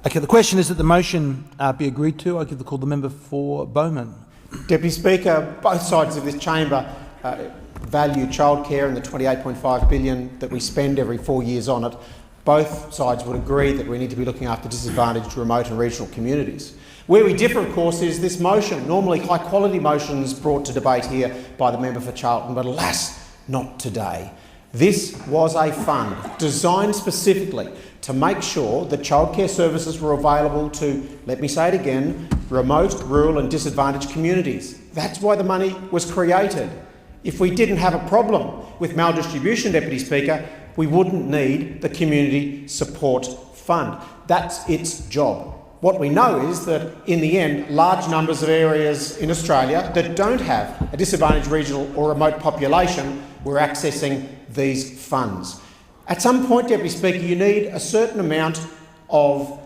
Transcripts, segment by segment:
Okay, the question is that the motion be agreed to. I give the call to the member for Bowman. Deputy Speaker, both sides of this chamber value childcare and the $28.5 billion that we spend every 4 years on it. Both sides would agree that we need to be looking after disadvantaged remote and regional communities. Where we differ, of course, is this motion. Normally high-quality motions brought to debate here by the member for Charlton, but alas, not today. This was a fund designed specifically to make sure that childcare services were available to, let me say it again, remote, rural and disadvantaged communities. That's why the money was created. If we didn't have a problem with maldistribution, Deputy Speaker, we wouldn't need the Community Support Fund. That's its job. What we know is that, in the end, large numbers of areas in Australia that don't have a disadvantaged regional or remote population were accessing these funds. At some point, Deputy Speaker, you need a certain amount of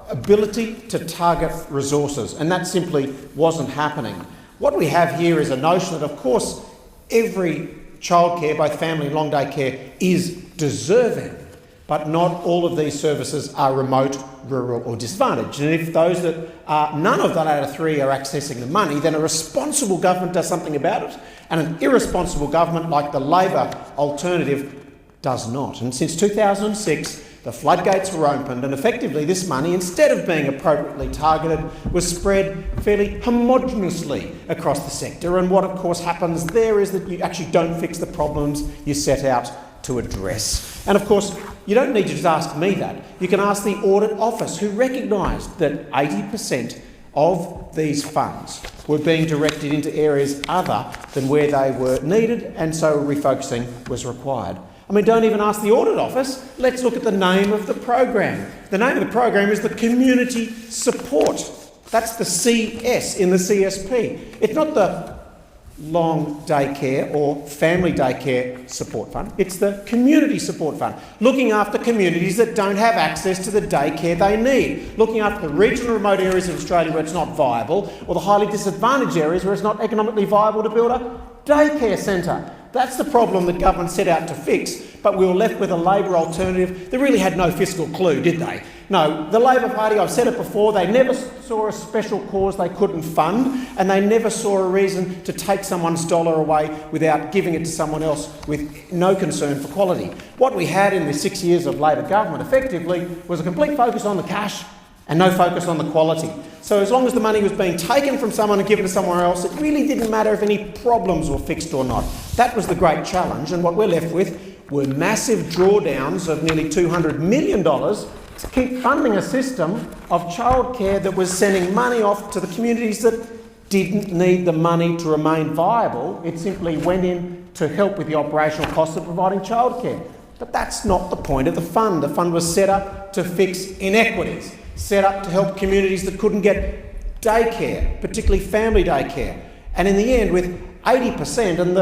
ability to target resources, and that simply wasn't happening. What we have here is a notion that, of course, every childcare, both family and long day care, is deserving, but not all of these services are remote, rural or disadvantaged. And if those that are none of that out of three are accessing the money, then a responsible government does something about it, and an irresponsible government like the Labor alternative does not. And since 2006, the floodgates were opened, and effectively this money, instead of being appropriately targeted, was spread fairly homogeneously across the sector. And what, of course, happens there is that you actually don't fix the problems you set out to address. And, of course, you don't need to just ask me that. You can ask the Audit Office, who recognised that 80% of these funds were being directed into areas other than where they were needed, and so refocusing was required. I mean, don't even ask the Audit Office. Let's look at the name of the program. The name of the program is the Community Support. That's the CS in the CSP. It's not the long day care or family day care support fund. It's the Community Support Fund, looking after communities that don't have access to the day care they need, looking after the regional remote areas of Australia where it's not viable, or the highly disadvantaged areas where it's not economically viable to build a daycare centre. That's the problem that government set out to fix, but we were left with a Labor alternative that really had no fiscal clue, did they? No, the Labor Party, I've said it before, they never saw a special cause they couldn't fund, and they never saw a reason to take someone's dollar away without giving it to someone else with no concern for quality. What we had in the 6 years of Labor government, effectively, was a complete focus on the cash and no focus on the quality. So as long as the money was being taken from someone and given to somewhere else, it really didn't matter if any problems were fixed or not. That was the great challenge, and what we're left with were massive drawdowns of nearly $200 million to keep funding a system of childcare that was sending money off to the communities that didn't need the money to remain viable. It simply went in to help with the operational costs of providing childcare. But that's not the point of the fund. The fund was set up to fix inequities, set up to help communities that couldn't get daycare, particularly family daycare. And in the end, with 80%, and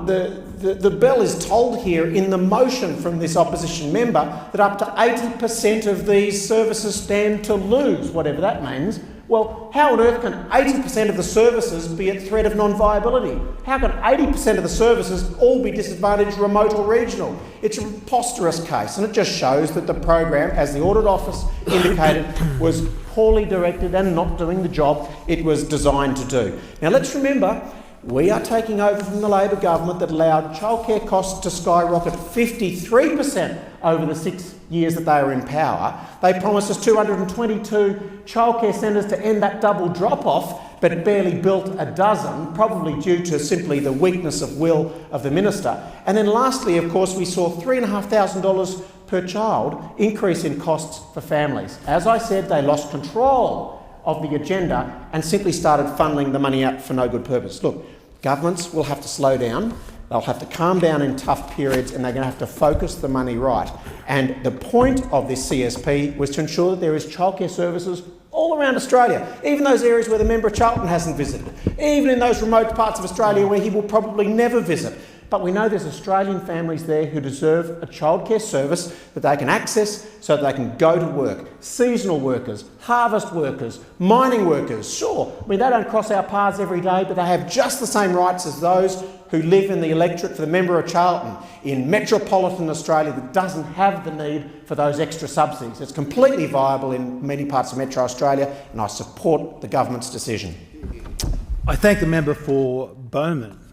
the bell is tolled here in the motion from this opposition member that up to 80% of these services stand to lose, whatever that means. Well, how on earth can 80% of the services be at threat of non-viability? How can 80% of the services all be disadvantaged, remote or regional? It's a preposterous case, and it just shows that the program, as the Audit Office indicated, was poorly directed and not doing the job it was designed to do. Now let's remember, we are taking over from the Labor government that allowed childcare costs to skyrocket 53% over the 6 years that they were in power. They promised us 222 childcare centres to end that double drop-off, but barely built a dozen, probably due to simply the weakness of will of the minister. And then lastly, of course, we saw $3,500 per child increase in costs for families. As I said, they lost control of the agenda and simply started funneling the money out for no good purpose. Look, governments will have to slow down, they'll have to calm down in tough periods, and they're going to have to focus the money right. And the point of this CSP was to ensure that there is childcare services all around Australia, even those areas where the member of Charlton hasn't visited, even in those remote parts of Australia where he will probably never visit. But we know there's Australian families there who deserve a childcare service that they can access so that they can go to work. Seasonal workers, harvest workers, mining workers, sure. I mean, they don't cross our paths every day, but they have just the same rights as those who live in the electorate for the member of Charlton in metropolitan Australia that doesn't have the need for those extra subsidies. It's completely viable in many parts of Metro Australia, and I support the government's decision. I thank the member for Bowman.